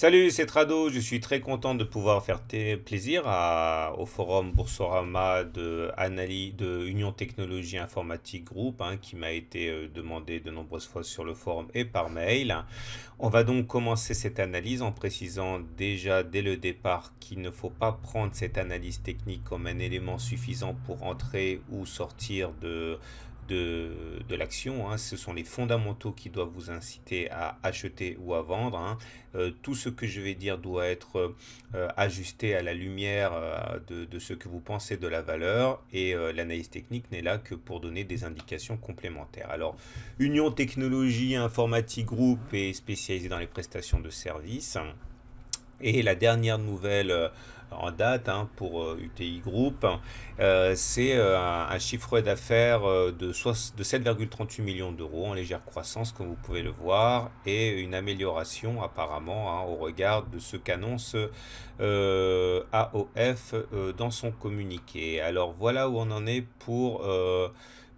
Salut, c'est Trado. Je suis très content de pouvoir faire plaisir au forum Boursorama de Union Technologie Informatique Group, qui m'a été demandé de nombreuses fois sur le forum et par mail. On va donc commencer cette analyse en précisant déjà dès le départ qu'il ne faut pas prendre cette analyse technique comme un élément suffisant pour entrer ou sortir de l'action. Ce sont les fondamentaux qui doivent vous inciter à acheter ou à vendre. Tout ce que je vais dire doit être ajusté à la lumière de ce que vous pensez de la valeur, et l'analyse technique n'est là que pour donner des indications complémentaires. Alors, Union Technologie Informatique Group est spécialisée dans les prestations de services. Et la dernière nouvelle en date pour UTI Group, c'est un chiffre d'affaires de 7,38 millions d'euros en légère croissance, comme vous pouvez le voir, et une amélioration apparemment au regard de ce qu'annonce AOF dans son communiqué. Alors voilà où on en est pour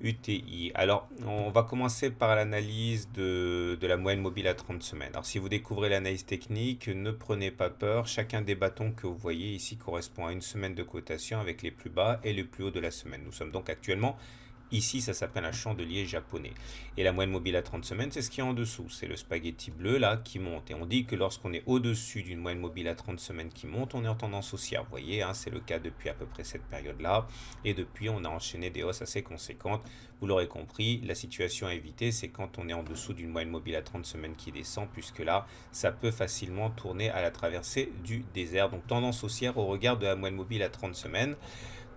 UTI. Alors, on va commencer par l'analyse de la moyenne mobile à 30 semaines. Alors, si vous découvrez l'analyse technique, ne prenez pas peur. Chacun des bâtons que vous voyez ici correspond à une semaine de cotation avec les plus bas et les plus hauts de la semaine. Nous sommes donc actuellement ici, ça s'appelle un chandelier japonais. Et la moyenne mobile à 30 semaines, c'est ce qui est en dessous. C'est le spaghetti bleu là qui monte. Et on dit que lorsqu'on est au-dessus d'une moyenne mobile à 30 semaines qui monte, on est en tendance haussière. Vous voyez, c'est le cas depuis à peu près cette période-là. Et depuis, on a enchaîné des hausses assez conséquentes. Vous l'aurez compris, la situation à éviter, c'est quand on est en dessous d'une moyenne mobile à 30 semaines qui descend, puisque là, ça peut facilement tourner à la traversée du désert. Donc tendance haussière au regard de la moyenne mobile à 30 semaines,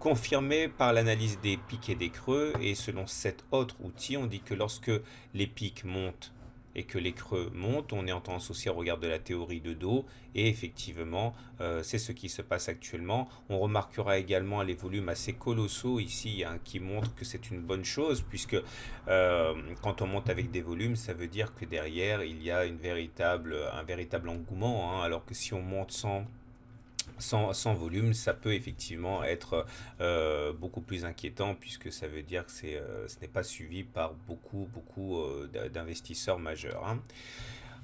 confirmé par l'analyse des pics et des creux. Et selon cet autre outil, on dit que lorsque les pics montent et que les creux montent, on est en tendance haussière au regard de la théorie de dos. Et effectivement, c'est ce qui se passe actuellement. On remarquera également les volumes assez colossaux ici, qui montrent que c'est une bonne chose, puisque quand on monte avec des volumes, ça veut dire que derrière, il y a un véritable engouement, alors que si on monte sans volume, ça peut effectivement être beaucoup plus inquiétant, puisque ça veut dire que ce n'est pas suivi par beaucoup d'investisseurs majeurs.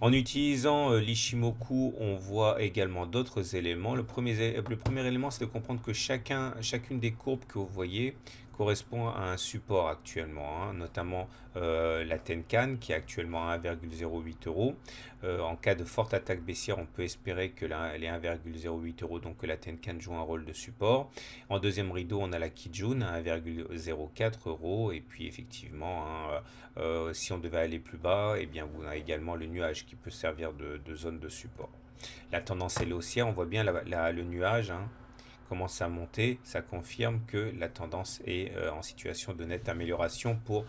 En utilisant l'Ishimoku, on voit également d'autres éléments. Le premier élément, c'est de comprendre que chacune des courbes que vous voyez correspond à un support actuellement, notamment la Tenkan qui est actuellement à 1,08 euros. En cas de forte attaque baissière, on peut espérer que elle est 1,08 euros, donc que la Tenkan joue un rôle de support. En deuxième rideau, on a la Kijun à 1,04 euros. Et puis effectivement, si on devait aller plus bas, eh bien, vous avez également le nuage qui peut servir de zone de support. La tendance est haussière, on voit bien le nuage commence à monter, ça confirme que la tendance est en situation de nette amélioration pour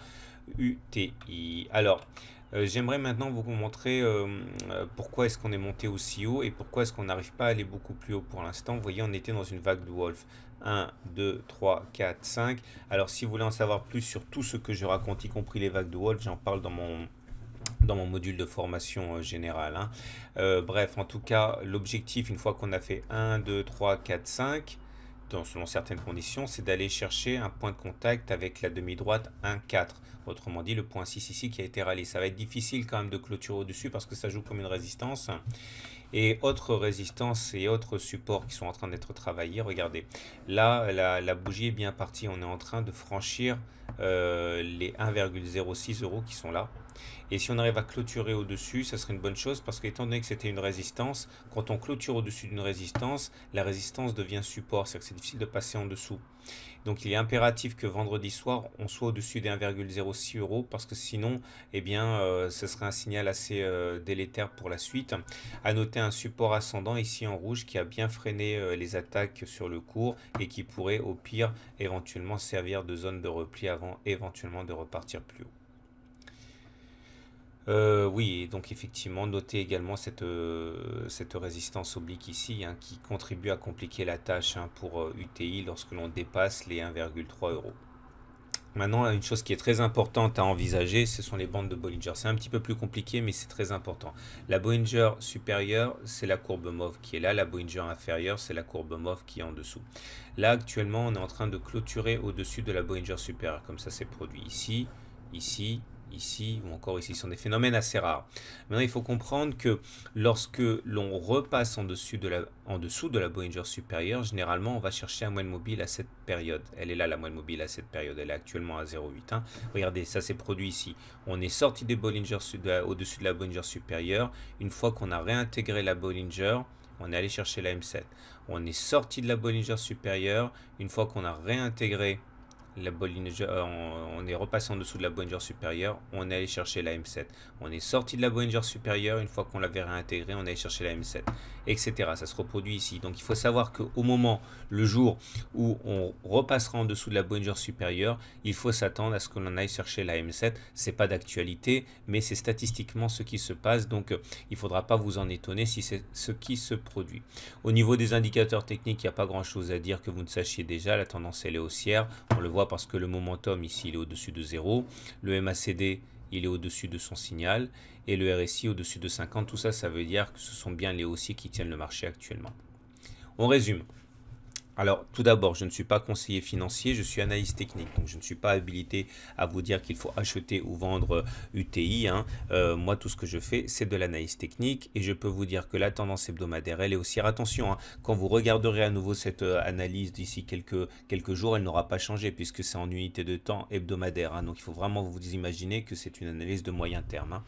UTI. Alors, j'aimerais maintenant vous montrer pourquoi est-ce qu'on est monté aussi haut et pourquoi est-ce qu'on n'arrive pas à aller beaucoup plus haut pour l'instant. Vous voyez, on était dans une vague de Wolf. 1, 2, 3, 4, 5. Alors, si vous voulez en savoir plus sur tout ce que je raconte, y compris les vagues de Wolf, j'en parle dans mon module de formation générale. Bref, en tout cas, l'objectif, une fois qu'on a fait 1, 2, 3, 4, 5, selon certaines conditions, c'est d'aller chercher un point de contact avec la demi-droite 1, 4. Autrement dit, le point 6 ici qui a été rallié. Ça va être difficile quand même de clôturer au-dessus parce que ça joue comme une résistance. Et autres résistances et autres supports qui sont en train d'être travaillés. Regardez, là, la bougie est bien partie. On est en train de franchir les 1,06 euros qui sont là. Et si on arrive à clôturer au-dessus, ça serait une bonne chose parce qu'étant donné que c'était une résistance, quand on clôture au-dessus d'une résistance, la résistance devient support, c'est-à-dire que c'est difficile de passer en dessous. Donc il est impératif que vendredi soir, on soit au-dessus des 1,06 euros parce que sinon, eh bien, ce serait un signal assez délétère pour la suite. À noter un support ascendant ici en rouge qui a bien freiné les attaques sur le cours et qui pourrait au pire éventuellement servir de zone de repli avant éventuellement de repartir plus haut. Oui, donc effectivement, notez également cette résistance oblique ici, qui contribue à compliquer la tâche pour UTI lorsque l'on dépasse les 1,3 euros. Maintenant, une chose qui est très importante à envisager, ce sont les bandes de Bollinger. C'est un petit peu plus compliqué, mais c'est très important. La Bollinger supérieure, c'est la courbe mauve qui est là. La Bollinger inférieure, c'est la courbe mauve qui est en dessous. Là, actuellement, on est en train de clôturer au-dessus de la Bollinger supérieure. Comme ça, c'est produit ici, ici, ici ou encore ici. Ce sont des phénomènes assez rares. Maintenant, il faut comprendre que lorsque l'on repasse en dessous de la Bollinger supérieure, généralement, on va chercher un moyenne mobile à cette période. Elle est là, la moyenne mobile à cette période. Elle est actuellement à 0,8. Hein. Regardez, ça s'est produit ici. On est sorti des Bollinger au-dessus de la Bollinger supérieure. Une fois qu'on a réintégré la Bollinger, on est allé chercher la M7. On est sorti de la Bollinger supérieure. Une fois qu'on a réintégré la Bollinger, on est repassé en dessous de la Bollinger supérieure, on est allé chercher la M7. On est sorti de la Bollinger supérieure, une fois qu'on l'avait réintégré, on est allé chercher la M7, etc. Ça se reproduit ici. Donc il faut savoir qu'au moment, le jour où on repassera en dessous de la Bollinger supérieure, il faut s'attendre à ce que l'on aille chercher la M7. C'est pas d'actualité, mais c'est statistiquement ce qui se passe. Donc il ne faudra pas vous en étonner si c'est ce qui se produit. Au niveau des indicateurs techniques, il n'y a pas grand chose à dire que vous ne sachiez déjà. La tendance elle est haussière. On le voit parce que le momentum ici il est au-dessus de 0, le MACD il est au-dessus de son signal et le RSI au-dessus de 50. Tout ça, ça veut dire que ce sont bien les haussiers qui tiennent le marché actuellement. On résume. Alors, tout d'abord, je ne suis pas conseiller financier, je suis analyste technique. Donc, je ne suis pas habilité à vous dire qu'il faut acheter ou vendre UTI. Hein. Moi, tout ce que je fais, c'est de l'analyse technique. Et je peux vous dire que la tendance hebdomadaire, elle est haussière. Attention, hein, quand vous regarderez à nouveau cette analyse d'ici quelques jours, elle n'aura pas changé puisque c'est en unité de temps hebdomadaire. Hein. Donc, il faut vraiment vous imaginer que c'est une analyse de moyen terme. Hein.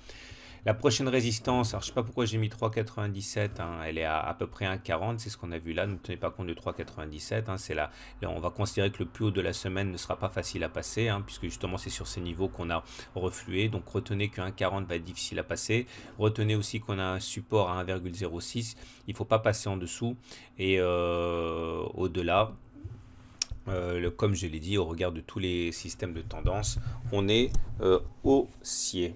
La prochaine résistance, alors je ne sais pas pourquoi j'ai mis 3,97, hein, elle est à peu près 1,40, c'est ce qu'on a vu là, ne tenez pas compte de 3,97, hein, c'est là, on va considérer que le plus haut de la semaine ne sera pas facile à passer, hein, puisque justement c'est sur ces niveaux qu'on a reflué, donc retenez que 1,40 va être difficile à passer, retenez aussi qu'on a un support à 1,06, il ne faut pas passer en dessous, et au-delà, comme je l'ai dit, au regard de tous les systèmes de tendance, on est haussier.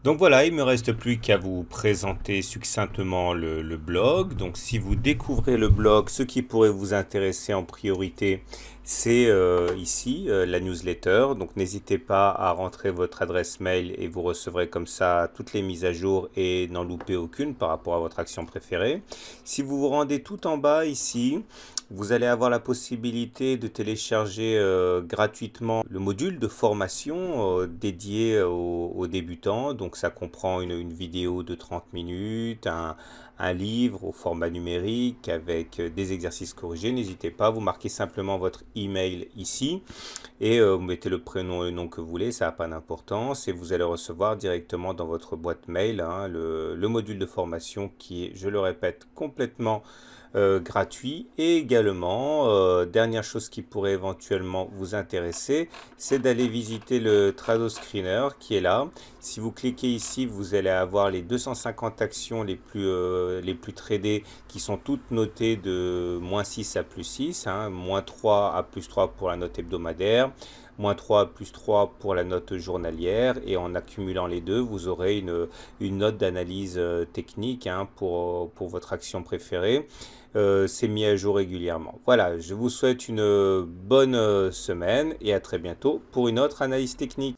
Donc voilà, il ne me reste plus qu'à vous présenter succinctement le blog. Donc si vous découvrez le blog, ce qui pourrait vous intéresser en priorité, c'est ici la newsletter. Donc n'hésitez pas à rentrer votre adresse mail et vous recevrez comme ça toutes les mises à jour et n'en loupez aucune par rapport à votre action préférée. Si vous vous rendez tout en bas ici, vous allez avoir la possibilité de télécharger gratuitement le module de formation dédié aux débutants. Donc ça comprend une vidéo de 30 minutes, un livre au format numérique avec des exercices corrigés. N'hésitez pas, vous marquez simplement votre email ici et vous mettez le prénom et le nom que vous voulez, ça n'a pas d'importance et vous allez recevoir directement dans votre boîte mail hein, le module de formation qui est, je le répète, complètement gratuit. Et également, dernière chose qui pourrait éventuellement vous intéresser, c'est d'aller visiter le Trado Screener qui est là. Si vous cliquez ici, vous allez avoir les 250 actions les plus tradées qui sont toutes notées de -6 à +6, hein, -3 à +3 pour la note hebdomadaire, -3 à +3 pour la note journalière et en accumulant les deux, vous aurez une note d'analyse technique hein, pour votre action préférée. C'est mis à jour régulièrement. Voilà, je vous souhaite une bonne semaine et à très bientôt pour une autre analyse technique.